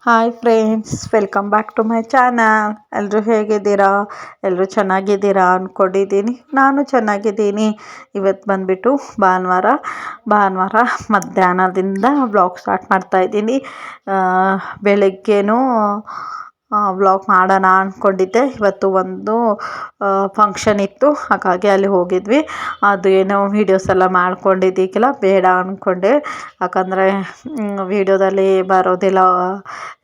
Hi friends, welcome back to my channel. ಎಲ್ಲರೂ ಹೇಗಿದ್ದೀರಾ? ಎಲ್ಲರೂ ಚೆನ್ನಾಗಿದ್ದೀರಾ ಅಂದ್ಕೊಂಡಿದ್ದೀನಿ. ನಾನು ಚೆನ್ನಾಗಿದ್ದೀನಿ. ಇವತ್ತು ಬಂದುಬಿಟ್ಟು ಭಾನುವಾರ ಮಧ್ಯಾಹ್ನದಿಂದ ವ್ಲಾಗ್ ಸ್ಟಾರ್ಟ್ ಮಾಡ್ತಾಯಿದ್ದೀನಿ. ಬೆಳಗ್ಗೆನೂ ವ್ಲಾಗ್ ಮಾಡೋಣ ಅಂದ್ಕೊಂಡಿದ್ದೆ. ಇವತ್ತು ಒಂದು ಫಂಕ್ಷನ್ ಇತ್ತು, ಹಾಗಾಗಿ ಅಲ್ಲಿ ಹೋಗಿದ್ವಿ. ಅದು ಏನೋ ವೀಡಿಯೋಸ್ ಎಲ್ಲ ಮಾಡ್ಕೊಂಡಿದ್ದಕ್ಕೆಲ್ಲ ಬೇಡ ಅಂದ್ಕೊಂಡೆ. ಯಾಕಂದರೆ ವೀಡಿಯೋದಲ್ಲಿ ಬರೋದಿಲ್ಲ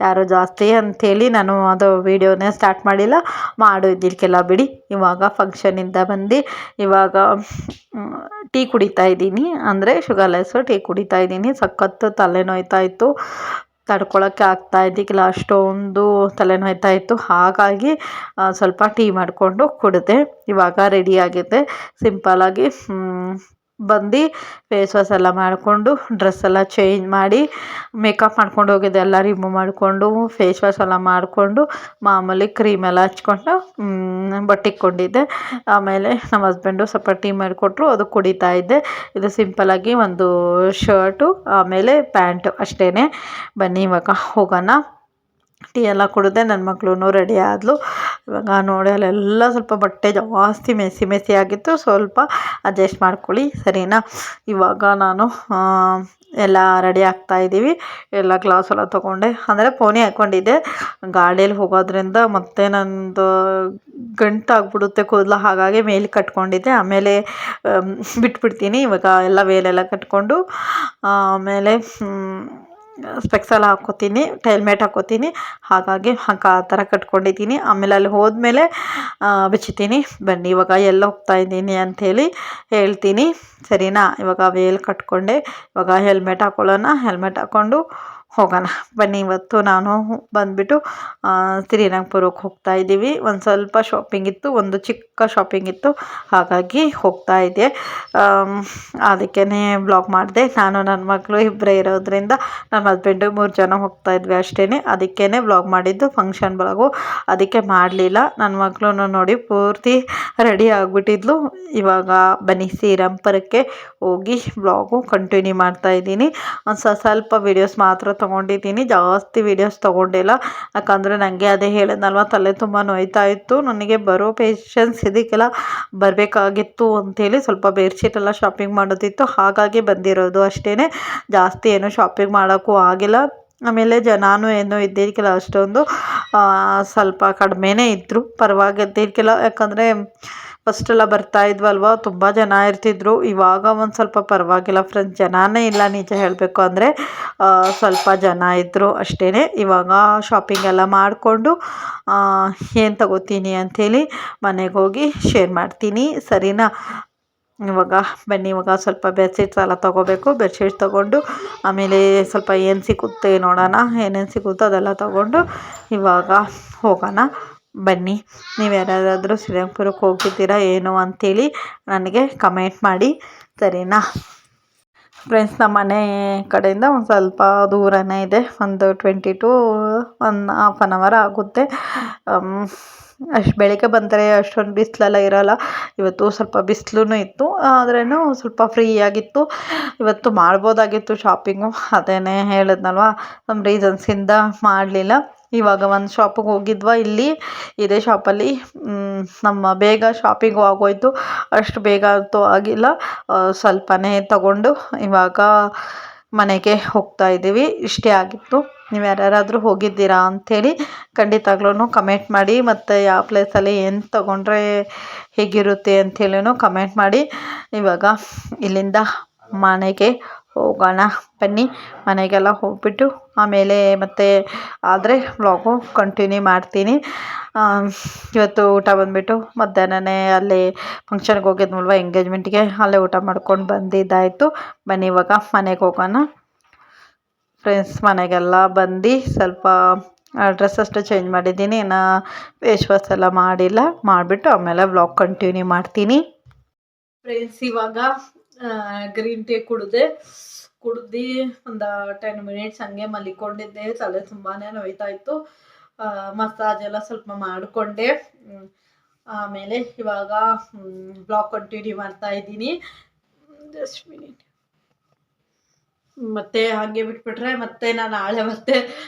ಯಾರು ಜಾಸ್ತಿ ಅಂಥೇಳಿ ನಾನು ಅದು ವೀಡಿಯೋನೇ ಸ್ಟಾರ್ಟ್ ಮಾಡಿಲ್ಲ. ಇದ್ದಕ್ಕೆಲ್ಲ ಬಿಡಿ. ಇವಾಗ ಫಂಕ್ಷನಿಂದ ಬಂದು ಇವಾಗ ಟೀ ಕುಡಿತಾ ಇದ್ದೀನಿ. ಅಂದರೆ ಶುಗರ್ಲೆಸ್ಸು ಟೀ ಕುಡಿತಾ ಇದ್ದೀನಿ. ಸಖತ್ತು ತಲೆನೋಯ್ತಾ ಇತ್ತು, ತಡ್ಕೊಳಕ್ಕೆ ಆಗ್ತಾ ಇದ್ದಿಕ್ಕಿಲ್ಲ, ಅಷ್ಟೊಂದು ತಲೆನೋಯ್ತಾ ಇತ್ತು. ಹಾಗಾಗಿ ಸ್ವಲ್ಪ ಟೀ ಮಾಡಿಕೊಂಡು ಕುಡಿದೆ. ಇವಾಗ ರೆಡಿಯಾಗಿದ್ದೆ. ಸಿಂಪಲ್ಲಾಗಿ ಬಂದು ಫೇಸ್ ವಾಶ್ ಎಲ್ಲ ಮಾಡಿಕೊಂಡು ಡ್ರೆಸ್ ಎಲ್ಲ ಚೇಂಜ್ ಮಾಡಿ ಮೇಕಪ್ ಮಾಡ್ಕೊಂಡು ಹೋಗಿದ್ದೆ. ಎಲ್ಲ ರಿಮೂವ್ ಮಾಡಿಕೊಂಡು ಫೇಸ್ ವಾಶ್ ಎಲ್ಲ ಮಾಡಿಕೊಂಡು ಮಾಮೂಲಿ ಕ್ರೀಮೆಲ್ಲ ಹಚ್ಕೊಂಡು ಬಟ್ಟೆ ಇಕ್ಕೊಂಡಿದ್ದೆ. ಆಮೇಲೆ ನಮ್ಮ ಹಸ್ಬೆಂಡು ಸ್ವಲ್ಪ ಟೀ ಮಾಡಿಕೊಟ್ರು, ಅದು ಕುಡಿತಾ ಇದ್ದೆ. ಇದು ಸಿಂಪಲ್ಲಾಗಿ ಒಂದು ಶರ್ಟು ಆಮೇಲೆ ಪ್ಯಾಂಟು ಅಷ್ಟೇ. ಬನ್ನಿ ಇವಾಗ ಹೋಗೋಣ. ಟೀ ಎಲ್ಲ ಕುಡಿದೆ. ನನ್ನ ಮಗಳೂ ರೆಡಿ ಆದಳು. ಇವಾಗ ನೋಡಿ ಅಲ್ಲೆಲ್ಲ ಸ್ವಲ್ಪ ಬಟ್ಟೆ ಜಾಸ್ತಿ ಮೆಸ್ಸಿ ಆಗಿತ್ತು. ಸ್ವಲ್ಪ ಅಡ್ಜಸ್ಟ್ ಮಾಡ್ಕೊಳ್ಳಿ, ಸರಿನಾ? ಇವಾಗ ನಾನು ಎಲ್ಲ ರೆಡಿ ಆಗ್ತಾಯಿದ್ದೀವಿ. ಎಲ್ಲ ಗ್ಲಾಸ್ ಎಲ್ಲ ತೊಗೊಂಡೆ. ಅಂದರೆ ಪೋನಿ ಹಾಕ್ಕೊಂಡಿದ್ದೆ. ಗಾಡಿಯಲ್ಲಿ ಹೋಗೋದ್ರಿಂದ ಮತ್ತೆ ನಂದು ಗಂಟಾಗ್ಬಿಡುತ್ತೆ ಕೂದಲು, ಹಾಗಾಗಿ ಮೇಲೆ ಕಟ್ಕೊಂಡಿದ್ದೆ. ಆಮೇಲೆ ಬಿಟ್ಬಿಡ್ತೀನಿ. ಇವಾಗ ಎಲ್ಲ ವೇಲೆಲ್ಲ ಕಟ್ಕೊಂಡು ಆಮೇಲೆ ಸ್ಪೆಕ್ಸ್ ಎಲ್ಲ ಹಾಕ್ಕೋತೀನಿ, ಹೆಲ್ಮೆಟ್ ಹಾಕ್ಕೋತೀನಿ. ಹಾಗಾಗಿ ಆ ಥರ ಕಟ್ಕೊಂಡಿದ್ದೀನಿ. ಆಮೇಲೆ ಅಲ್ಲಿ ಹೋದ್ಮೇಲೆ ಬಿಚ್ಚಿತೀನಿ. ಬನ್ನಿ ಇವಾಗ ಎಲ್ಲ ಹೋಗ್ತಾ ಇದ್ದೀನಿ ಅಂಥೇಳಿ ಹೇಳ್ತೀನಿ, ಸರಿನಾ? ಇವಾಗ ವೇಲ್ ಕಟ್ಕೊಂಡೆ. ಇವಾಗ ಹೆಲ್ಮೆಟ್ ಹಾಕ್ಕೊಳ್ಳೋಣ. ಹೆಲ್ಮೆಟ್ ಹಾಕ್ಕೊಂಡು ಹೋಗೋಣ ಬನ್ನಿ. ಇವತ್ತು ನಾನು ಬಂದುಬಿಟ್ಟು ಶ್ರೀರಂಗಪುರಕ್ಕೆ ಹೋಗ್ತಾ ಇದ್ದೀವಿ. ಒಂದು ಸ್ವಲ್ಪ ಶಾಪಿಂಗ್ ಇತ್ತು, ಒಂದು ಚಿಕ್ಕ ಶಾಪಿಂಗ್ ಇತ್ತು, ಹಾಗಾಗಿ ಹೋಗ್ತಾ ಇದ್ದೆ. ಅದಕ್ಕೇ ಬ್ಲಾಗ್ ಮಾಡಿದೆ. ನಾನು ನನ್ನ ಮಕ್ಕಳು ಇಬ್ಬರೇ ಇರೋದ್ರಿಂದ ನಮ್ಮ ಹಸ್ಬೆಂಡು 3 ಜನ ಹೋಗ್ತಾ ಇದ್ವಿ ಅಷ್ಟೇ. ಅದಕ್ಕೇ ಬ್ಲಾಗ್ ಮಾಡಿದ್ದು, ಫಂಕ್ಷನ್ ಬ್ಲಾಗು. ಅದಕ್ಕೆ ಮಾಡಲಿಲ್ಲ. ನನ್ನ ಮಕ್ಕಳು ನೋಡಿ ಪೂರ್ತಿ ರೆಡಿ ಆಗಿಬಿಟ್ಟಿದ್ಲು. ಇವಾಗ ಬನ್ನಿ ಶ್ರೀರಂಗಪುರಕ್ಕೆ ಹೋಗಿ ಬ್ಲಾಗು ಕಂಟಿನ್ಯೂ ಮಾಡ್ತಾಯಿದ್ದೀನಿ. ಒಂದು ಸ್ವಲ್ಪ ವೀಡಿಯೋಸ್ ಮಾತ್ರ ತೊಗೊಂಡಿದ್ದೀನಿ, ಜಾಸ್ತಿ ವೀಡಿಯೋಸ್ ತೊಗೊಂಡಿಲ್ಲ. ಯಾಕಂದರೆ ನನಗೆ ಅದೇ ಹೇಳಿದ್ನಲ್ವ, ತಲೆ ತುಂಬ ನೋಯ್ತಾ ಇತ್ತು. ನನಗೆ ಬರೋ ಪೇಷನ್ಸ್ ಇದಕ್ಕೆಲ್ಲ ಬರಬೇಕಾಗಿತ್ತು ಅಂಥೇಳಿ ಸ್ವಲ್ಪ ಬೆಡ್ಶೀಟೆಲ್ಲ ಶಾಪಿಂಗ್ ಮಾಡೋದಿತ್ತು, ಹಾಗಾಗಿ ಬಂದಿರೋದು ಅಷ್ಟೇ. ಜಾಸ್ತಿ ಏನು ಶಾಪಿಂಗ್ ಮಾಡೋಕ್ಕೂ ಆಗಿಲ್ಲ. ಆಮೇಲೆ ಜನನೂ ಏನೂ ಇದ್ದಿದ್ದಕ್ಕಿಲ್ಲ ಅಷ್ಟೊಂದು, ಸ್ವಲ್ಪ ಕಡಿಮೆನೇ ಇದ್ದರು, ಪರವಾಗಿದ್ದಿದ್ದಕ್ಕಿಲ್ಲ. ಯಾಕಂದರೆ ಫಸ್ಟೆಲ್ಲ ಬರ್ತಾ ಇದ್ವಲ್ವ, ತುಂಬ ಜನ ಇರ್ತಿದ್ರು. ಇವಾಗ ಒಂದು ಸ್ವಲ್ಪ ಪರವಾಗಿಲ್ಲ ಫ್ರೆಂಡ್ಸ್, ಜನನೇ ಇಲ್ಲ ನಿಜ ಹೇಳಬೇಕು ಅಂದರೆ. ಸ್ವಲ್ಪ ಜನ ಇದ್ದರು ಅಷ್ಟೇ. ಇವಾಗ ಶಾಪಿಂಗ್ ಎಲ್ಲ ಮಾಡಿಕೊಂಡು ಏನು ತಗೋತೀನಿ ಅಂಥೇಳಿ ಮನೆಗೆ ಹೋಗಿ ಶೇರ್ ಮಾಡ್ತೀನಿ, ಸರಿನಾ? ಇವಾಗ ಬನ್ನಿ. ಇವಾಗ ಸ್ವಲ್ಪ ಬೆಡ್ಶೀಟ್ಸ್ ಎಲ್ಲ ತೊಗೋಬೇಕು. ಬೆಡ್ಶೀಟ್ಸ್ ತೊಗೊಂಡು ಆಮೇಲೆ ಸ್ವಲ್ಪ ಏನು ಸಿಗುತ್ತೆ ನೋಡೋಣ. ಏನೇನು ಸಿಗುತ್ತೋ ಅದೆಲ್ಲ ತೊಗೊಂಡು ಇವಾಗ ಹೋಗೋಣ ಬನ್ನಿ. ನೀವು ಯಾರಾದರೂ ಶ್ರೀರಂಗಪುರಕ್ಕೆ ಹೋಗಿದ್ದೀರಾ ಏನು ಅಂಥೇಳಿ ನನಗೆ ಕಮೆಂಟ್ ಮಾಡಿ, ಸರಿನಾ? ಫ್ರೆಂಡ್ಸ್, ನಮ್ಮ ಮನೆ ಕಡೆಯಿಂದ ಒಂದು ಸ್ವಲ್ಪ ದೂರನೇ ಇದೆ. ಒಂದು 20 to 1 ½ ಆಗುತ್ತೆ. ಅಷ್ಟು ಬೆಳಗ್ಗೆ ಬಂದರೆ ಅಷ್ಟೊಂದು ಬಿಸಿಲೆಲ್ಲ ಇರೋಲ್ಲ. ಇವತ್ತು ಸ್ವಲ್ಪ ಬಿಸಿಲೂ ಇತ್ತು, ಆದ್ರೂ ಸ್ವಲ್ಪ ಫ್ರೀಯಾಗಿತ್ತು. ಇವತ್ತು ಮಾಡ್ಬೋದಾಗಿತ್ತು ಶಾಪಿಂಗು, ಅದೇ ಹೇಳಿದ್ನಲ್ವ, ನಮ್ಮ ರೀಸನ್ಸಿಂದ ಮಾಡಲಿಲ್ಲ. ಇವಾಗ ಒಂದು ಶಾಪಿಗೆ ಹೋಗಿದ್ವಾ, ಇದೇ ಶಾಪಲ್ಲಿ ನಮ್ಮ ಬೇಗ ಶಾಪಿಂಗು ಆಗೋಯ್ತು. ಅಷ್ಟು ಬೇಗ ಅಂತೂ ಆಗಿಲ್ಲ, ಸ್ವಲ್ಪನೇ ತಗೊಂಡು ಇವಾಗ ಮನೆಗೆ ಹೋಗ್ತಾ ಇದ್ದೀವಿ. ಇಷ್ಟೇ ಆಗಿತ್ತು. ನೀವು ಯಾರಾದರೂ ಹೋಗಿದ್ದೀರಾ ಅಂಥೇಳಿ ಖಂಡಿತವಾಗ್ಲೂ ಕಮೆಂಟ್ ಮಾಡಿ. ಮತ್ತು ಯಾವ ಪ್ಲೇಸಲ್ಲಿ ಏನು ತೊಗೊಂಡ್ರೆ ಹೇಗಿರುತ್ತೆ ಅಂಥೇಳಿನೂ ಕಮೆಂಟ್ ಮಾಡಿ. ಇವಾಗ ಇಲ್ಲಿಂದ ಮನೆಗೆ ಹೋಗೋಣ ಬನ್ನಿ. ಮನೆಗೆಲ್ಲ ಹೋಗ್ಬಿಟ್ಟು ಆಮೇಲೆ ಮತ್ತೆ ಆದರೆ ವ್ಲಾಗು ಕಂಟಿನ್ಯೂ ಮಾಡ್ತೀನಿ. ಇವತ್ತು ಊಟ ಬಂದುಬಿಟ್ಟು ಮಧ್ಯಾಹ್ನನೇ ಅಲ್ಲಿ ಫಂಕ್ಷನ್ಗೆ ಹೋಗಿದ್ನಲ್ವ, ಎಂಗೇಜ್ಮೆಂಟ್ಗೆ, ಅಲ್ಲೇ ಊಟ ಮಾಡ್ಕೊಂಡು ಬಂದಿದ್ದಾಯಿತು. ಬನ್ನಿ ಇವಾಗ ಮನೆಗೆ ಹೋಗೋಣ ಫ್ರೆಂಡ್ಸ್. ಮನೆಗೆಲ್ಲ ಬಂದು ಸ್ವಲ್ಪ ಡ್ರೆಸ್ ಅಷ್ಟೇ ಚೇಂಜ್ ಮಾಡಿದ್ದೀನಿ, ಇನ್ನು ಫೇಸ್ ವಾಶ್ ಎಲ್ಲ ಮಾಡಿಲ್ಲ. ಮಾಡಿಬಿಟ್ಟು ಆಮೇಲೆ ವ್ಲಾಗ್ ಕಂಟಿನ್ಯೂ ಮಾಡ್ತೀನಿ ಫ್ರೆಂಡ್ಸ್. ಇವಾಗ ಗ್ರೀನ್ ಟೀ ಕುಡಿದು ಒಂದು 10 ಮಿನಿಟ್ಸ್ ಹಂಗೆ ಮಲಿಕೊಂಡಿದ್ದೆ. ತಲೆ ತುಂಬಾ ನೋಯ್ತಾ ಇತ್ತು. ಮಸಾಜ್ ಎಲ್ಲ ಸ್ವಲ್ಪ ಮಾಡಿಕೊಂಡೆ. ಆಮೇಲೆ ಇವಾಗ ಬ್ಲಾಗ್ ಕಂಟಿನ್ಯೂ ಮಾಡ್ತಾ ಇದ್ದೀನಿ. Just minute. ಮತ್ತೆ ಹಾಗೆ ಬಿಟ್ಬಿಟ್ರೆ ಮತ್ತೆ ನಾನು ನಾಳೆ ಮತ್ತೆ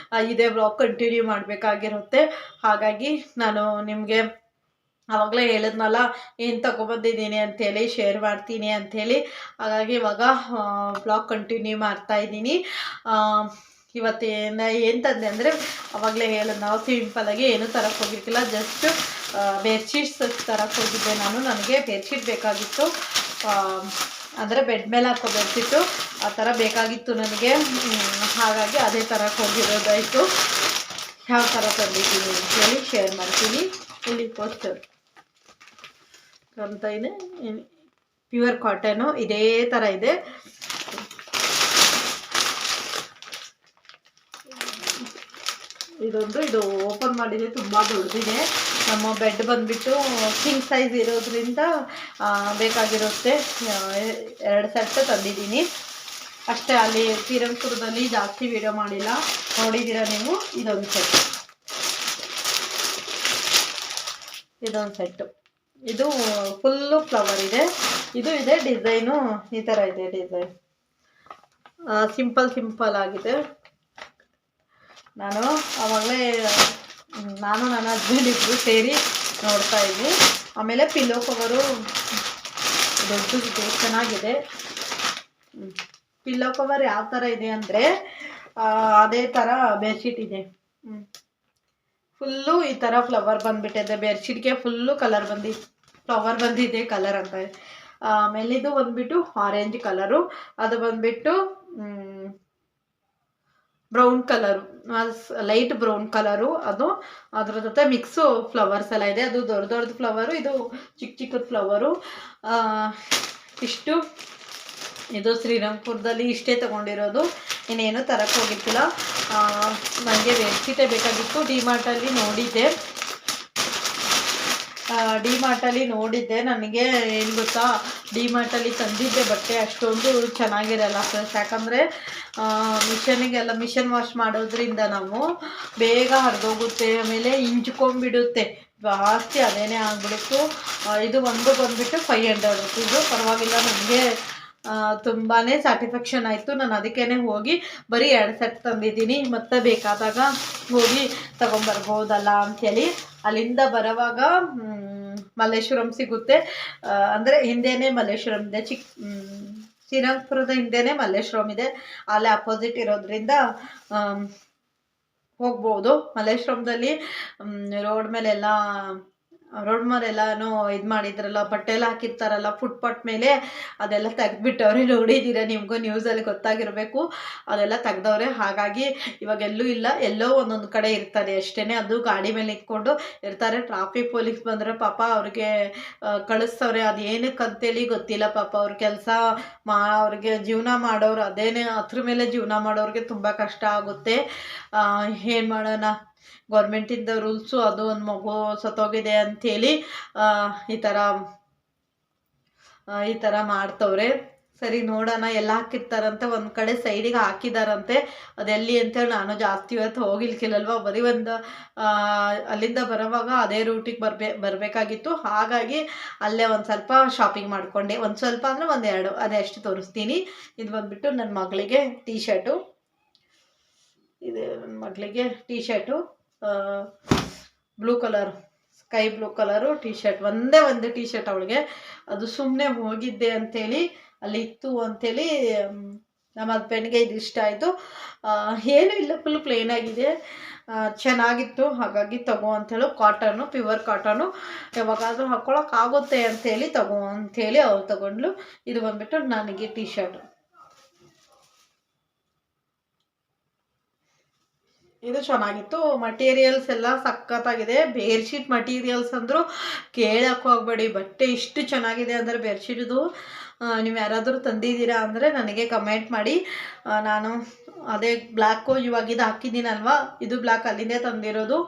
ಇದೇ ವ್ಲಾಗ್ ಕಂಟಿನ್ಯೂ ಮಾಡಬೇಕಾಗಿರುತ್ತೆ. ಹಾಗಾಗಿ ನಾನು ನಿಮಗೆ ಆವಾಗಲೇ ಹೇಳಿದ್ನಲ್ಲ ಏನು ತೊಗೊಬಂದಿದ್ದೀನಿ ಅಂಥೇಳಿ ಶೇರ್ ಮಾಡ್ತೀನಿ ಅಂಥೇಳಿ. ಹಾಗಾಗಿ ಇವಾಗ ವ್ಲಾಗ್ ಕಂಟಿನ್ಯೂ ಮಾಡ್ತಾಯಿದ್ದೀನಿ. ಇವತ್ತೇನು ಏನು ತಂದೆ ಅಂದರೆ ಆವಾಗಲೇ ಹೇಳಿದ್ ನಾವು ಸಿಂಪಲಾಗಿ ಏನೂ ತರಕ್ಕೆ ಹೋಗಿರ್ತಿಲ್ಲ, ಜಸ್ಟ್ ಬೆಡ್ಶೀಟ್ಸ್ ತರಕ್ಕೆ ಹೋಗಿದ್ದೆ ನಾನು. ನನಗೆ ಬೆಡ್ಶೀಟ್ ಬೇಕಾಗಿತ್ತು, ಅಂದರೆ ಬೆಡ್ ಮೇಲೆ ಹಾಕೋ ಬೆಡ್ಶೀಟು ಆ ಥರ ಬೇಕಾಗಿತ್ತು ನನಗೆ. ಹಾಗಾಗಿ ಅದೇ ತರಕ್ಕೆ ಹೋಗಿರೋದಾಯಿತು. ಯಾವ ಥರ ತಂದಿದ್ದೀನಿ ಅಂತೇಳಿ ಶೇರ್ ಮಾಡ್ತೀನಿ. ಇಲ್ಲಿ ಪೋಸ್ಟರ್ ಅಂತ ಇದೆ, ಪ್ಯೂರ್ ಕಾಟನು ಇದೇ ಥರ ಇದೆ. ಇದು ಓಪನ್ ಮಾಡಿದೆ, ತುಂಬ ದೊಡ್ಡದಿದೆ. ನಮ್ಮ ಬೆಡ್ ಬಂದುಬಿಟ್ಟು ಕಿಂಗ್ ಸೈಜ್ ಇರೋದ್ರಿಂದ ಬೇಕಾಗಿರುತ್ತೆ. 2 ಸೆಟ್ ತಂದಿದ್ದೀನಿ ಅಷ್ಟೇ. ಅಲ್ಲಿ ಶ್ರೀರಂಗಪುರದಲ್ಲಿ ಜಾಸ್ತಿ ವಿಡಿಯೋ ಮಾಡಿಲ್ಲ, ನೋಡಿದ್ದೀರಾ ನೀವು. ಇದೊಂದು ಸೆಟ್ಟು, ಇದು ಫುಲ್ಲು ಫ್ಲವರ್ ಇದೆ. ಇದು ಇದೆ ಡಿಸೈನು, ಈ ಥರ ಇದೆ ಡಿಸೈನ್. ಸಿಂಪಲ್ ಆಗಿದೆ. ನಾನು ಆವಾಗಲೇ ನಾನು ನನ್ನ ಹಸ್ಬೆಂಡ್ ಇಬ್ಬರು ಸೇರಿ ನೋಡ್ತಾ ಇದ್ವಿ. ಆಮೇಲೆ ಪಿಲ್ಲೋ ಕವರು ದೊಡ್ಡದಿದೆ, ಚೆನ್ನಾಗಿದೆ. ಪಿಲ್ಲೋ ಕವರ್ ಯಾವ ಥರ ಇದೆ ಅಂದರೆ ಅದೇ ಥರ ಬೆಡ್ಶೀಟ್ ಇದೆ. ಫುಲ್ಲು ಈ ಥರ ಫ್ಲವರ್ ಬಂದುಬಿಟ್ಟಿದೆ. ಬೆಡ್ಶೀಟ್ಗೆ ಫುಲ್ಲು ಫ್ಲವರ್ ಬಂದಿದೆ ಕಲರ್ ಅಂತ. ಆಮೇಲೆ ಇದು ಬಂದುಬಿಟ್ಟು ಆರೆಂಜ್ ಕಲರು, ಅದು ಬಂದುಬಿಟ್ಟು brown colour, light brown colour. ಅದು ಅದ್ರ ಜೊತೆ ಮಿಕ್ಸು ಫ್ಲವರ್ಸ್ ಎಲ್ಲ ಇದೆ. ಅದು ದೊಡ್ಡದು ಫ್ಲವರು, ಇದು ಚಿಕ್ಕದು ಫ್ಲವರು. ಇಷ್ಟು ಇದು ಶ್ರೀರಂಗಪುರದಲ್ಲಿ ಇಷ್ಟೇ ತೊಗೊಂಡಿರೋದು, ಇನ್ನೇನು ತರಕ್ಕೆ ಹೋಗಿರ್ತಿಲ್ಲ. ನನಗೆ ಬೆಡ್ಶೀಟೇ ಬೇಕಾಗಿತ್ತು. ಡಿಮಾರ್ಟಲ್ಲಿ ನೋಡಿದ್ದೆ. ನನಗೆ ಏನು ಗೊತ್ತಾ, ಡಿಮಾರ್ಟಲ್ಲಿ ತಂದಿದ್ದೆ ಬಟ್ಟೆ ಅಷ್ಟೊಂದು ಚೆನ್ನಾಗಿರಲ್ಲ ಫ್ರೆಂಡ್ಸ್. ಯಾಕಂದರೆ ಮಿಷನ್ ವಾಶ್ ಮಾಡೋದ್ರಿಂದ ನಾವು ಬೇಗ ಹರಿದೋಗುತ್ತೆ, ಆಮೇಲೆ ಇಂಚ್ಕೊಂಡ್ಬಿಡುತ್ತೆ ಜಾಸ್ತಿ, ಅದೇನೇ ಆಗ್ಬಿಡುತ್ತು. ಇದು ಒಂದು ಬಂದುಬಿಟ್ಟು 500 ರುಪೀಸು. ಪರವಾಗಿಲ್ಲ, ನನಗೆ ತುಂಬಾ ಸ್ಯಾಟಿಸ್ಫ್ಯಾಕ್ಷನ್ ಆಯಿತು. ನಾನು ಅದಕ್ಕೇ ಹೋಗಿ ಬರೀ 2 ಸೆಟ್ ತಂದಿದ್ದೀನಿ. ಮತ್ತೆ ಬೇಕಾದಾಗ ಹೋಗಿ ತೊಗೊಂಬರ್ಬೋದಲ್ಲ ಅಂಥೇಳಿ. ಅಲ್ಲಿಂದ ಬರೋವಾಗ ಮಲ್ಲೇಶ್ವರಂ ಸಿಗುತ್ತೆ, ಅಂದರೆ ಹಿಂದೆಯೇ ಮಲ್ಲೇಶ್ವರಂ ಇದೆ. ಶ್ರೀರಂಗಪುರದ ಹಿಂದೆಯೇ ಮಲ್ಲೇಶ್ವರಂ ಇದೆ. ಅಲ್ಲೇ ಅಪೋಸಿಟ್ ಇರೋದ್ರಿಂದ ಹೋಗ್ಬೋದು. ಮಲ್ಲೇಶ್ವರದಲ್ಲಿ ರೋಡ್ ಮೇಲೆಲ್ಲನೂ ಇದು ಮಾಡಿದ್ರಲ್ಲ, ಬಟ್ಟೆ ಎಲ್ಲ ಹಾಕಿರ್ತಾರಲ್ಲ ಫುಟ್ಪಾತ್ ಮೇಲೆ, ಅದೆಲ್ಲ ತೆಗ್ದುಬಿಟ್ಟವ್ರೆ. ನೋಡಿದ್ದೀರ, ನಿಮಗೂ ನ್ಯೂಸಲ್ಲಿ ಗೊತ್ತಾಗಿರಬೇಕು. ಅದೆಲ್ಲ ತೆಗ್ದವ್ರೆ. ಹಾಗಾಗಿ ಇವಾಗ ಎಲ್ಲೂ ಇಲ್ಲ, ಎಲ್ಲೋ ಒಂದೊಂದು ಕಡೆ ಇರ್ತಾರೆ ಅಷ್ಟೇ. ಅದು ಗಾಡಿ ಮೇಲೆ ನಿಂತ್ಕೊಂಡು ಇರ್ತಾರೆ. ಟ್ರಾಫಿಕ್ ಪೊಲೀಸ್ ಬಂದರೆ ಪಾಪ ಅವ್ರಿಗೆ ಕಳಿಸ್ತವ್ರೆ. ಅದು ಏನಕ್ಕೆ ಅಂತೇಳಿ ಗೊತ್ತಿಲ್ಲ ಪಾಪ. ಅವ್ರ ಕೆಲಸ ಅವ್ರಿಗೆ ಜೀವನ ಮಾಡೋರು, ಅದೇನೇ ಅದ್ರ ಮೇಲೆ ಜೀವನ ಮಾಡೋರಿಗೆ ತುಂಬ ಕಷ್ಟ ಆಗುತ್ತೆ. ಏನು ಮಾಡೋಣ, ಗೌರ್ಮೆಂಟಿಂದ ರೂಲ್ಸು. ಅದು ಒಂದು ಮಗು ಸತ್ತೋಗಿದೆ ಅಂಥೇಳಿ ಈ ಥರ ಮಾಡ್ತವ್ರೆ. ಸರಿ, ನೋಡೋಣ. ಎಲ್ಲ ಹಾಕಿರ್ತಾರಂತೆ, ಒಂದು ಕಡೆ ಸೈಡಿಗೆ ಹಾಕಿದಾರಂತೆ. ಅದೆಲ್ಲಿ ಅಂತೇಳಿ ನಾನು ಜಾಸ್ತಿ ಇವತ್ತು ಹೋಗಿಲ್ಕಿಲ್ಲಲ್ವ, ಬರೀ ಅಲ್ಲಿಂದ ಬರೋವಾಗ ಅದೇ ರೂಟಿಗೆ ಬರಬೇಕಾಗಿತ್ತು. ಹಾಗಾಗಿ ಅಲ್ಲೇ ಒಂದು ಸ್ವಲ್ಪ ಶಾಪಿಂಗ್ ಮಾಡಿಕೊಂಡೆ. ಒಂದು ಸ್ವಲ್ಪ ಅಂದರೆ 1-2, ಅದೇ ಅಷ್ಟು ತೋರಿಸ್ತೀನಿ. ಇದು ಬಂದುಬಿಟ್ಟು ನನ್ನ ಮಗಳಿಗೆ ಟೀ ಶರ್ಟು. ಇದು ನನ್ನ ಮಗಳಿಗೆ T shirt, blue colour, sky blue colour T shirt. ಒಂದು ಟೀ ಶರ್ಟ್ ಅವಳಿಗೆ. ಅದು ಸುಮ್ಮನೆ ಹೋಗಿದ್ದೆ ಅಂಥೇಳಿ, ಅಲ್ಲಿ ಇತ್ತು ಅಂಥೇಳಿ ನಮ್ಮ ಹಸ್ಬೆಂಡ್ಗೆ ಇದು ಇಷ್ಟ ಆಯಿತು. ಏನೂ ಇಲ್ಲ, ಫುಲ್ ಪ್ಲೇನ್ ಆಗಿದೆ, ಚೆನ್ನಾಗಿತ್ತು. ಹಾಗಾಗಿ ತಗೋ ಅಂಥೇಳಿ, ಕಾಟನು, ಪ್ಯೂರ್ ಕಾಟನು, ಯಾವಾಗಾದರೂ ಹಾಕ್ಕೊಳಕ್ಕಾಗುತ್ತೆ ಅಂಥೇಳಿ ತಗೋ ಅಂಥೇಳಿ ಅವ್ರು ತಗೊಂಡ್ಲು. ಇದು ಬಂದುಬಿಟ್ಟು ನನಗೆ ಟೀ ಶರ್ಟು. ಇದು ಚೆನ್ನಾಗಿತ್ತು. ಮಟೀರಿಯಲ್ಸ್ ಎಲ್ಲ ಸಖತ್ತಾಗಿದೆ. ಬೆಡ್ಶೀಟ್ ಮಟೀರಿಯಲ್ಸ್ ಅಂದರೂ ಕೇಳಕ್ಕೆ ಹೋಗಬೇಡಿ. ಬಟ್ಟೆ ಇಷ್ಟು ಚೆನ್ನಾಗಿದೆ ಅಂದರೆ ಬೆಡ್ಶೀಟ್ದು. ನೀವು ಯಾರಾದರೂ ತಂದಿದ್ದೀರಾ ಅಂದರೆ ನನಗೆ ಕಮೆಂಟ್ ಮಾಡಿ. ನಾನು ಅದೇ ಬ್ಲ್ಯಾಕು ಇವಾಗ ಇದು ಹಾಕಿದ್ದೀನಲ್ವ, ಇದು ಬ್ಲ್ಯಾಕ್ ಅಲ್ಲಿಂದೇ ತಂದಿರೋದು.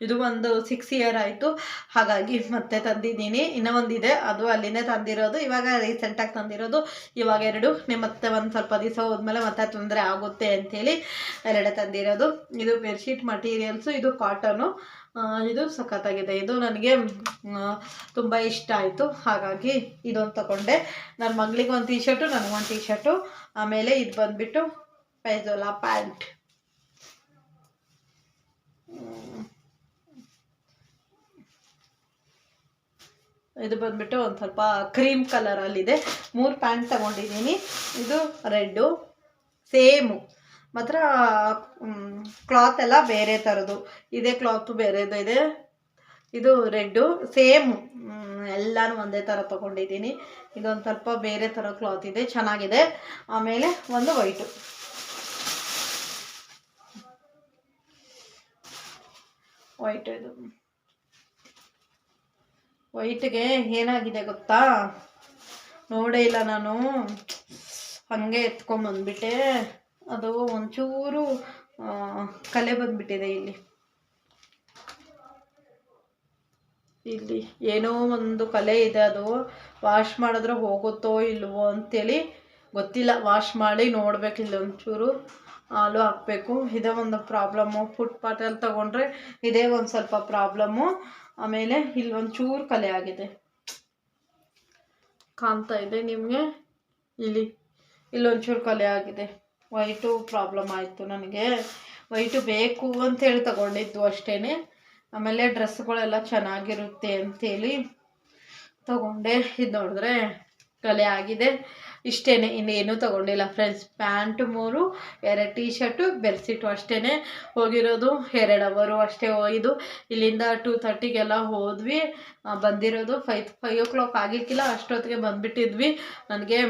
ಇದು ಒಂದು 6 ಇಯರ್ ಆಯಿತು, ಹಾಗಾಗಿ ಮತ್ತೆ ತಂದಿದ್ದೀನಿ. ಇನ್ನೂ ಒಂದಿದೆ, ಅದು ಅಲ್ಲಿಂದೇ ತಂದಿರೋದು. ಇವಾಗ ರೀಸೆಂಟಾಗಿ ತಂದಿರೋದು. ಇವಾಗ 2, ಮತ್ತೆ ಒಂದು ಸ್ವಲ್ಪ ದಿವಸ ಹೋದ್ಮೇಲೆ ಮತ್ತೆ ತೊಂದರೆ ಆಗುತ್ತೆ ಅಂಥೇಳಿ 2 ತಂದಿರೋದು. ಇದು ಬೆಡ್ಶೀಟ್ ಮಟೀರಿಯಲ್ಸು, ಇದು ಕಾಟನು. ಇದು ಸಖತ್ತಾಗಿದೆ. ಇದು ನನಗೆ ತುಂಬ ಇಷ್ಟ ಆಯಿತು. ಹಾಗಾಗಿ ಇದೊಂದು ತಗೊಂಡೆ. ನನ್ನ ಮಗಳಿಗೆ ಒಂದು ಟೀ ಶರ್ಟು, ನನಗೊಂದು ಟೀ ಶರ್ಟು. ಆಮೇಲೆ ಇದು ಬಂದುಬಿಟ್ಟು ಪೈಜೋಲಾ ಪ್ಯಾಂಟ್. ಇದು ಬಂದ್ಬಿಟ್ಟು ಒಂದು ಸ್ವಲ್ಪ ಕ್ರೀಮ್ ಕಲರಲ್ಲಿದೆ. 3 ಪ್ಯಾಂಟ್ ತಗೊಂಡಿದ್ದೀನಿ. ಇದು ರೆಡ್ಡು ಸೇಮು, ಮಾತ್ರ ಕ್ಲಾತ್ ಎಲ್ಲ ಬೇರೆ ಥರದ್ದು. ಇದೇ ಕ್ಲಾತು ಬೇರೆದು ಇದೆ. ಇದು ರೆಡ್ಡು ಸೇಮು, ಎಲ್ಲನೂ ಒಂದೇ ಥರ ತೊಗೊಂಡಿದ್ದೀನಿ. ಇದೊಂದು ಸ್ವಲ್ಪ ಬೇರೆ ಥರ ಕ್ಲಾತ್ ಇದೆ, ಚೆನ್ನಾಗಿದೆ. ಆಮೇಲೆ ಒಂದು ವೈಟು, ಇದು ವೈಟ್ಗೆ ಏನಾಗಿದೆ ಗೊತ್ತಾ, ನೋಡೇ ಇಲ್ಲ ನಾನು, ಹಾಗೆ ಎತ್ಕೊಂಬಂದ್ಬಿಟ್ಟೆ. ಅದು ಒಂಚೂರು ಕಲೆ ಬಂದ್ಬಿಟ್ಟಿದೆ ಇಲ್ಲಿ ಏನೋ ಒಂದು ಕಲೆ ಇದೆ. ಅದು ವಾಶ್ ಮಾಡಿದ್ರೆ ಹೋಗುತ್ತೋ ಇಲ್ವೋ ಅಂತೇಳಿ ಗೊತ್ತಿಲ್ಲ. ವಾಶ್ ಮಾಡಿ ನೋಡ್ಬೇಕು. ಇಲ್ಲಿ ಒಂಚೂರು ಹಾಲು ಹಾಕಬೇಕು. ಇದೇ ಒಂದು ಪ್ರಾಬ್ಲಮ್ಮು. ಫುಟ್ಪಾತಲ್ಲಿ ತೊಗೊಂಡ್ರೆ ಇದೇ ಒಂದು ಸ್ವಲ್ಪ ಪ್ರಾಬ್ಲಮ್ಮು. ಆಮೇಲೆ ಇಲ್ಲಿ ಒಂಚೂರು ಕಲೆ ಆಗಿದೆ, ಕಾಣ್ತಾ ಇದೆ ನಿಮಗೆ. ಇಲ್ಲೊಂಚೂರು ಕಲೆ ಆಗಿದೆ. ವೈಟು ಪ್ರಾಬ್ಲಮ್ ಆಯಿತು ನನಗೆ. ವೈಟು ಬೇಕು ಅಂತೇಳಿ ತಗೊಂಡಿದ್ದು ಅಷ್ಟೇ. ಆಮೇಲೆ ಡ್ರೆಸ್ಗಳೆಲ್ಲ ಚೆನ್ನಾಗಿರುತ್ತೆ ಅಂತೇಳಿ ತಗೊಂಡೆ. ಇದು ನೋಡಿದ್ರೆ ಕಲೆ ಆಗಿದೆ. ಇಷ್ಟೇ, ಇನ್ನೇನು ತೊಗೊಂಡಿಲ್ಲ friends. Pant 3, 2 T shirt, bedsheet ಅಷ್ಟೇ ಹೋಗಿರೋದು. 2 ಅವರು ಅಷ್ಟೇ ಹೋಗಿದ್ದು. ಇಲ್ಲಿಂದ 2:30ಗೆಲ್ಲ ಹೋದ್ವಿ. ಬಂದಿರೋದು 5 o'clock ಆಗಿಕ್ಕಿಲ್ಲ, ಅಷ್ಟೊತ್ತಿಗೆ ಬಂದುಬಿಟ್ಟಿದ್ವಿ. ನನಗೆ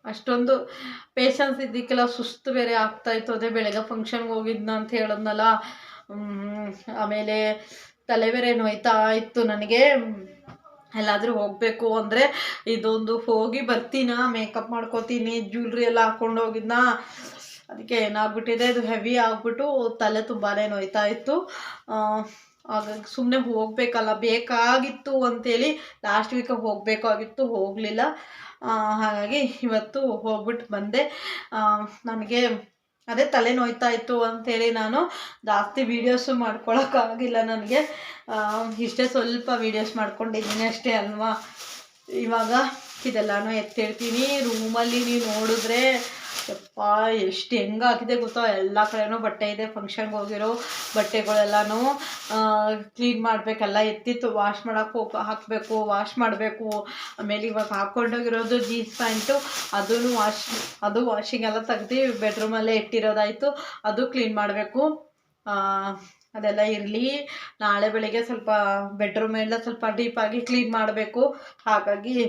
ಅಷ್ಟೊಂದು ಪೇಷನ್ಸ್ ಇದ್ದಕ್ಕೆಲ್ಲ, ಸುಸ್ತು ಬೇರೆ ಆಗ್ತಾಯಿತ್ತು. ಅದೇ ಬೆಳಗ್ಗೆ ಫಂಕ್ಷನ್ಗೆ ಹೋಗಿದ್ನ ಅಂತ ಹೇಳಿದ್ನಲ್ಲ. ಆಮೇಲೆ ತಲೆ ಬೇರೆ ನೋಯ್ತಾ ಇತ್ತು ನನಗೆ. ಎಲ್ಲಾದರೂ ಹೋಗಬೇಕು ಅಂದರೆ ಇದೊಂದು ಹೋಗಿ ಬರ್ತೀನ, ಮೇಕಪ್ ಮಾಡ್ಕೋತೀನಿ, ಜ್ಯುವೆಲ್ರಿ ಎಲ್ಲ ಹಾಕ್ಕೊಂಡು ಹೋಗಿದ್ನ. ಅದಕ್ಕೆ ಏನಾಗ್ಬಿಟ್ಟಿದೆ, ಇದು ಹೆವಿ ಆಗಿಬಿಟ್ಟು ತಲೆ ತುಂಬಾ ನೋಯ್ತಾ ಇತ್ತು. ಹಾಗಾಗಿ ಸುಮ್ಮನೆ ಹೋಗಬೇಕಲ್ಲ, ಬೇಕಾಗಿತ್ತು ಅಂತೇಳಿ ಲಾಸ್ಟ್ ವೀಕಾಗಿ ಹೋಗಬೇಕಾಗಿತ್ತು, ಹೋಗಲಿಲ್ಲ. ಹಾಗಾಗಿ ಇವತ್ತು ಹೋಗ್ಬಿಟ್ಟು ಬಂದೆ. ನನಗೆ ಅದೇ ತಲೆ ನೋಯ್ತಾ ಇತ್ತು ಅಂಥೇಳಿ ನಾನು ಜಾಸ್ತಿ ವೀಡಿಯೋಸು ಮಾಡ್ಕೊಳಕ್ಕಾಗಿಲ್ಲ. ನನಗೆ ಇಷ್ಟೇ ಸ್ವಲ್ಪ ವೀಡಿಯೋಸ್ ಮಾಡ್ಕೊಂಡಿದ್ದೀನಿ ಅಷ್ಟೇ ಅಲ್ವಾ. ಇವಾಗ ಇದೆಲ್ಲನೂ ಎತ್ತಿಡ್ತೀನಿ. ರೂಮಲ್ಲಿ ನೀವು ನೋಡಿದ್ರೆ ಯಪ್ಪ ಎಷ್ಟು ಹೆಂಗಾಗಿದೆ ಗೊತ್ತಾ, ಎಲ್ಲ ಕಡೆನೂ ಬಟ್ಟೆ ಇದೆ. ಫಂಕ್ಷನ್ಗೆ ಹೋಗಿರೋ ಬಟ್ಟೆಗಳೆಲ್ಲನೂ ಕ್ಲೀನ್ ಮಾಡಬೇಕೆಲ್ಲ ಎತ್ತಿತ್ತು. ವಾಶ್ ಮಾಡೋಕ್ಕೆ ಹಾಕಬೇಕು, ವಾಶ್ ಮಾಡಬೇಕು. ಆಮೇಲೆ ಇವಾಗ ಹಾಕ್ಕೊಂಡೋಗಿರೋದು ಜೀನ್ಸ್ ಪ್ಯಾಂಟು, ಅದು ವಾಷಿಂಗ್ ಎಲ್ಲ ತೆಗ್ದು ಬೆಡ್ರೂಮಲ್ಲೇ ಇಟ್ಟಿರೋದಾಯಿತು. ಅದು ಕ್ಲೀನ್ ಮಾಡಬೇಕು. ಅದೆಲ್ಲ ಇರಲಿ. ನಾಳೆ ಬೆಳಿಗ್ಗೆ ಸ್ವಲ್ಪ ಬೆಡ್ರೂಮ್ ಎಲ್ಲ ಸ್ವಲ್ಪ ಡೀಪಾಗಿ ಕ್ಲೀನ್ ಮಾಡಬೇಕು. ಹಾಗಾಗಿ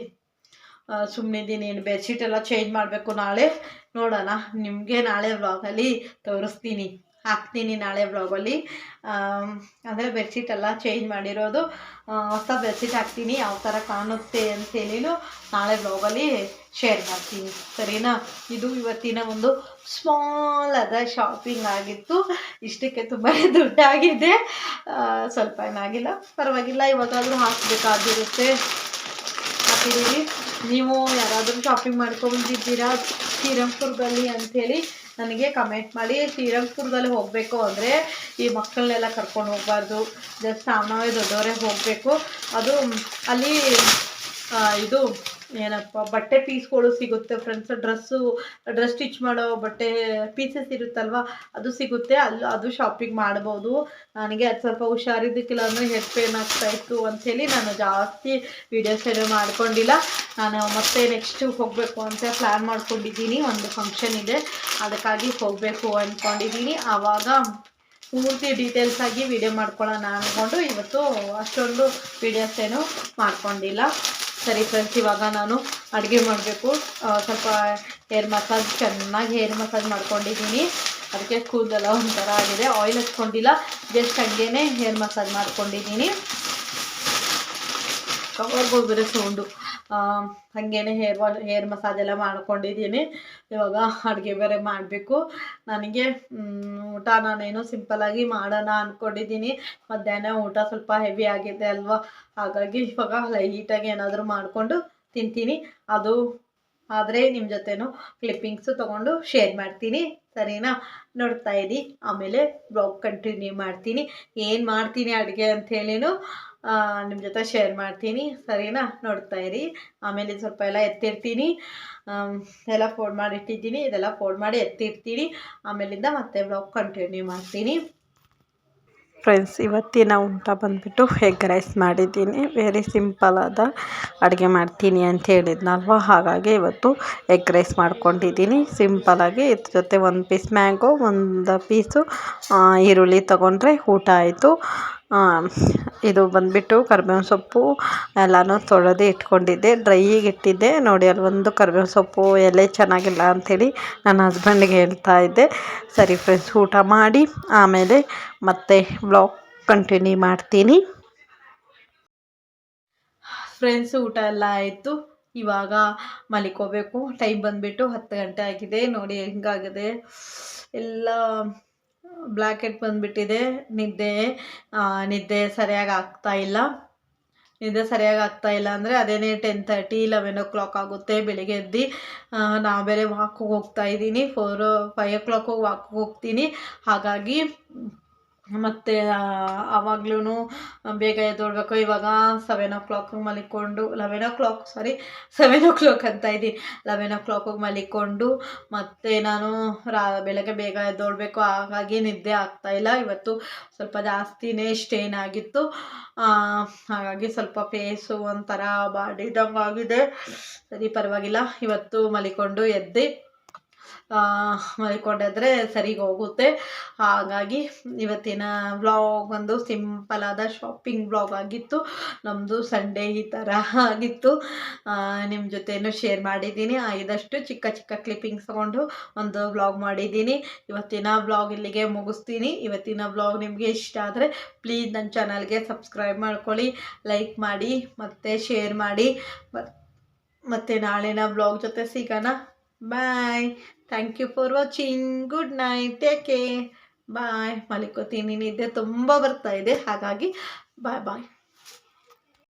ಸುಮ್ಮನಿದ್ದೀನಿ. ಬೆಡ್ಶೀಟ್ ಎಲ್ಲ ಚೇಂಜ್ ಮಾಡಬೇಕು ನಾಳೆ. ನೋಡೋಣ, ನಿಮಗೆ ನಾಳೆ ವ್ಲಾಗಲ್ಲಿ ತೋರಿಸ್ತೀನಿ, ಹಾಕ್ತೀನಿ ನಾಳೆ ವ್ಲಾಗಲ್ಲಿ. ಅಂದರೆ ಬೆಡ್ಶೀಟ್ ಎಲ್ಲ ಚೇಂಜ್ ಮಾಡಿರೋದು, ಹೊಸ ಬೆಡ್ಶೀಟ್ ಹಾಕ್ತೀನಿ. ಯಾವ ಥರ ಕಾಣುತ್ತೆ ಅಂತೇಳಿನೂ ನಾಳೆ ವ್ಲಾಗಲ್ಲಿ ಶೇರ್ ಮಾಡ್ತೀನಿ, ಸರಿನಾ. ಇದು ಇವತ್ತಿನ ಒಂದು ಸ್ಮಾಲ್ ಆದ ಶಾಪಿಂಗ್ ಆಗಿತ್ತು. ಇಷ್ಟಕ್ಕೆ ತುಂಬ ದುಡ್ಡಾಗಿದೆ. ಸ್ವಲ್ಪ ಏನಾಗಿಲ್ಲ, ಪರವಾಗಿಲ್ಲ. ಇವಾಗಾದರೂ ಹಾಕಬೇಕಾಗಿರುತ್ತೆ, ಹಾಕಿದ್ದೀವಿ. ನೀವು ಯಾರಾದರೂ ಶಾಪಿಂಗ್ ಮಾಡ್ಕೊಂಡಿದ್ದೀರಾ ಶ್ರೀರಂಗಪುರದಲ್ಲಿ ಅಂಥೇಳಿ ನನಗೆ ಕಮೆಂಟ್ ಮಾಡಿ. ಶ್ರೀರಂಗಪುರದಲ್ಲಿ ಹೋಗಬೇಕು ಅಂದರೆ ಈ ಮಕ್ಕಳನ್ನೆಲ್ಲ ಕರ್ಕೊಂಡು ಹೋಗಬಾರ್ದು, ಜಸ್ಟ್ ನಾವೇ ದೊಡ್ಡವರೇ ಹೋಗಬೇಕು. ಅದು ಅಲ್ಲಿ ಇದು ಏನಪ್ಪ ಬಟ್ಟೆ ಪೀಸ್ಗಳು ಸಿಗುತ್ತೆ ಫ್ರೆಂಡ್ಸ್. ಡ್ರೆಸ್ ಸ್ಟಿಚ್ ಮಾಡೋ ಬಟ್ಟೆ ಪೀಸಸ್ ಇರುತ್ತಲ್ವ, ಅದು ಸಿಗುತ್ತೆ. ಅದು ಶಾಪಿಂಗ್ ಮಾಡ್ಬೋದು. ನನಗೆ ಅದು ಸ್ವಲ್ಪ ಹುಷಾರಿದ್ದಕ್ಕಿಲ್ಲ ಅಂದರೆ ಹೆಡ್ ಪೇನ್ ಆಗ್ತಾಯಿತ್ತು ಅಂಥೇಳಿ ನಾನು ಜಾಸ್ತಿ ವೀಡಿಯೋಸ್ ಏನೂ ಮಾಡ್ಕೊಂಡಿಲ್ಲ. ನಾನು ಮತ್ತೆ ನೆಕ್ಸ್ಟ್ ಹೋಗಬೇಕು ಅಂತ ಪ್ಲ್ಯಾನ್ ಮಾಡ್ಕೊಂಡಿದ್ದೀನಿ. ಒಂದು ಫಂಕ್ಷನ್ ಇದೆ, ಅದಕ್ಕಾಗಿ ಹೋಗಬೇಕು ಅಂದ್ಕೊಂಡಿದ್ದೀನಿ. ಆವಾಗ ಪೂರ್ತಿ ಡೀಟೇಲ್ಸಾಗಿ ವೀಡಿಯೋ ಮಾಡ್ಕೊಳ್ಳೋಣ ಅಂದ್ಕೊಂಡು ಇವತ್ತು ಅಷ್ಟೊಂದು ವೀಡಿಯೋಸ್ ಏನೂ ಮಾಡ್ಕೊಂಡಿಲ್ಲ. ಸರಿ ಫ್ರೆಂಡ್ಸ್, ಇವಾಗ ನಾನು ಅಡುಗೆ ಮಾಡಬೇಕು. ಸ್ವಲ್ಪ ಹೇರ್ ಮಸಾಜ್, ಚೆನ್ನಾಗಿ ಹೇರ್ ಮಸಾಜ್ ಮಾಡ್ಕೊಂಡಿದ್ದೀನಿ. ಅದಕ್ಕೆ ಕೂದಲೆಲ್ಲ ಒಂಥರ ಆಗಿದೆ. ಆಯಿಲ್ ಹಚ್ಕೊಂಡಿಲ್ಲ, ಜಸ್ಟ್ ಹಂಗೇ ಹೇರ್ ಮಸಾಜ್ ಮಾಡ್ಕೊಂಡಿದ್ದೀನಿ. ಕವರ್ಗಳು ಬೇರೆ ಸೌಂಡು. ಹಾಗೇ ಹೇರ್ ಮಸಾಜ್ ಎಲ್ಲ ಮಾಡ್ಕೊಂಡಿದ್ದೀನಿ. ಇವಾಗ ಅಡುಗೆ ಬೇರೆ ಮಾಡಬೇಕು. ನನಗೆ ಊಟ ನಾನೇನು ಸಿಂಪಲ್ಲಾಗಿ ಮಾಡೋಣ ಅಂದ್ಕೊಂಡಿದ್ದೀನಿ. ಮಧ್ಯಾಹ್ನ ಊಟ ಸ್ವಲ್ಪ ಹೆವಿ ಆಗಿದೆ ಅಲ್ವಾ, ಹಾಗಾಗಿ ಇವಾಗ ಲೈಟಾಗಿ ಏನಾದರೂ ಮಾಡಿಕೊಂಡು ತಿಂತೀನಿ. ಅದು ಆದರೆ ನಿಮ್ಮ ಜೊತೆನೂ ಕ್ಲಿಪ್ಪಿಂಗ್ಸು ತೊಗೊಂಡು ಶೇರ್ ಮಾಡ್ತೀನಿ. ಸರಿನಾ? ನೋಡ್ತಾ ಇರಿ. ಆಮೇಲೆ ಬ್ಲಾಗ್ ಕಂಟಿನ್ಯೂ ಮಾಡ್ತೀನಿ. ಏನು ಮಾಡ್ತೀನಿ ಅಡುಗೆ ಅಂಥೇಳಿನೂ ನಿಮ್ಮ ಜೊತೆ ಶೇರ್ ಮಾಡ್ತೀನಿ. ಸರಿನಾ? ನೋಡ್ತಾ ಇರಿ. ಆಮೇಲೆ ಸ್ವಲ್ಪ ಎಲ್ಲ ಎತ್ತಿರ್ತೀನಿ. ಎಲ್ಲ ಫೋಲ್ಡ್ ಮಾಡಿ ಇಟ್ಟಿದ್ದೀನಿ. ಇದೆಲ್ಲ ಫೋಲ್ಡ್ ಮಾಡಿ ಎತ್ತಿರ್ತೀನಿ. ಆಮೇಲಿಂದ ಮತ್ತೆ ಬ್ಲಾಗ್ ಕಂಟಿನ್ಯೂ ಮಾಡ್ತೀನಿ. ಫ್ರೆಂಡ್ಸ್, ಇವತ್ತಿನ ಊಟ ಬಂದುಬಿಟ್ಟು ಎಗ್ ರೈಸ್ ಮಾಡಿದ್ದೀನಿ. ವೆರಿ ಸಿಂಪಲಾದ ಅಡುಗೆ ಮಾಡ್ತೀನಿ ಅಂತ ಹೇಳಿದ್ನಲ್ವ, ಹಾಗಾಗಿ ಇವತ್ತು ಎಗ್ ರೈಸ್ ಮಾಡ್ಕೊಂಡಿದ್ದೀನಿ ಸಿಂಪಲಾಗಿ. ಇದ್ರ ಜೊತೆ ಒಂದು ಪೀಸ್ ಮ್ಯಾಂಗೋ, ಒಂದು ಪೀಸು ಈರುಳ್ಳಿ ತೊಗೊಂಡ್ರೆ ಊಟ ಆಯಿತು. ಇದು ಬಂದುಬಿಟ್ಟು ಕರಿಬೇವಿನ ಸೊಪ್ಪು ಎಲ್ಲನೂ ತೊಳೆದು ಇಟ್ಕೊಂಡಿದ್ದೆ, ಡ್ರೈಗೆ ಇಟ್ಟಿದ್ದೆ. ನೋಡಿ, ಅಲ್ಲಿ ಒಂದು ಕರಿಬೇವಿನ ಸೊಪ್ಪು ಎಲೆ ಚೆನ್ನಾಗಿಲ್ಲ ಅಂಥೇಳಿ ನನ್ನ ಹಸ್ಬೆಂಡ್ಗೆ ಹೇಳ್ತಾ ಇದ್ದೆ. ಸರಿ ಫ್ರೆಂಡ್ಸ್, ಊಟ ಮಾಡಿ ಆಮೇಲೆ ಮತ್ತೆ ವ್ಲಾಗ್ ಕಂಟಿನ್ಯೂ ಮಾಡ್ತೀನಿ. ಫ್ರೆಂಡ್ಸ್, ಊಟ ಎಲ್ಲ ಆಯಿತು. ಇವಾಗ ಮಲಿಕೋಬೇಕು. ಟೈಮ್ ಬಂದುಬಿಟ್ಟು 10 ಗಂಟೆ ಆಗಿದೆ. ನೋಡಿ ಹೆಂಗಾಗಿದೆ, ಎಲ್ಲ ಬ್ಲ್ಯಾಕ್ ಹೆಡ್ ಬಂದುಬಿಟ್ಟಿದೆ. ನಿದ್ದೆ ಸರಿಯಾಗಿ ಆಗ್ತಾಯಿಲ್ಲ. ನಿದ್ದೆ ಸರಿಯಾಗಿ ಆಗ್ತಾಯಿಲ್ಲ ಅಂದರೆ ಅದೇನೇ 10:30 11 o'clock ಆಗುತ್ತೆ ಬೆಳಿಗ್ಗೆ ಎದ್ದು. ನಾ ಬೇರೆ ವಾಕಿಗೆ ಹೋಗ್ತಾ ಇದ್ದೀನಿ. 5 o'clock ವಾಕಿಗೆ ಹೋಗ್ತೀನಿ. ಹಾಗಾಗಿ ಮತ್ತು ಆವಾಗ್ಲೂ ಬೇಗ ಎದ್ದೇಳಬೇಕು. ಇವಾಗ 7 o'clock ಮಲಿಕೊಂಡು 7 o'clock ಅಂತ ಇದ್ದೀನಿ. 11 o'clock ಮಲಿಕೊಂಡು ಮತ್ತು ನಾನು ಬೆಳಗ್ಗೆ ಬೇಗ ಎದ್ದೇಳಬೇಕು. ಹಾಗಾಗಿ ನಿದ್ದೆ ಆಗ್ತಾಯಿಲ್ಲ. ಇವತ್ತು ಸ್ವಲ್ಪ ಜಾಸ್ತಿನೇ ಸ್ಟೇನ್ ಆಗಿತ್ತು. ಹಾಗಾಗಿ ಸ್ವಲ್ಪ ಫೇಸು ಒಂಥರ ಬಾಡಿದಂಗೆ ಆಗಿದೆ. ಸರಿ, ಪರವಾಗಿಲ್ಲ. ಇವತ್ತು ಮಲಿಕೊಂಡು ಎದ್ದು ಮಲ್ಕೊಂಡಾದ್ರೆ ಸರಿಗೆ ಹೋಗುತ್ತೆ. ಹಾಗಾಗಿ ಇವತ್ತಿನ ವ್ಲಾಗ್ ಒಂದು ಸಿಂಪಲಾದ ಶಾಪಿಂಗ್ ವ್ಲಾಗ್ ಆಗಿತ್ತು. ನಮ್ಮದು ಸಂಡೇ ಈ ಥರ ಆಗಿತ್ತು. ನಿಮ್ಮ ಜೊತೆನೂ ಶೇರ್ ಮಾಡಿದ್ದೀನಿ. ಆದಷ್ಟು ಚಿಕ್ಕ ಚಿಕ್ಕ ಕ್ಲಿಪ್ಪಿಂಗ್ಸ್ ತೊಗೊಂಡು ಒಂದು ವ್ಲಾಗ್ ಮಾಡಿದ್ದೀನಿ. ಇವತ್ತಿನ ವ್ಲಾಗ್ ಇಲ್ಲಿಗೆ ಮುಗಿಸ್ತೀನಿ. ಇವತ್ತಿನ ವ್ಲಾಗ್ ನಿಮಗೆ ಇಷ್ಟ ಆದರೆ ಪ್ಲೀಸ್ ನನ್ನ ಚಾನಲ್ಗೆ ಸಬ್ಸ್ಕ್ರೈಬ್ ಮಾಡ್ಕೊಳ್ಳಿ, ಲೈಕ್ ಮಾಡಿ ಮತ್ತು ಶೇರ್ ಮಾಡಿ. ಮತ್ತು ನಾಳಿನ ವ್ಲಾಗ್ ಜೊತೆ ಸಿಗೋಣ. Bye. Thank you for watching. Good night. Take care. Bye. ಮಲಿಕೋತೀನಿ. ನಿದ್ದೆ ತುಂಬ ಬರ್ತಾ ಇದೆ, ಹಾಗಾಗಿ ಬಾಯ್ ಬಾಯ್.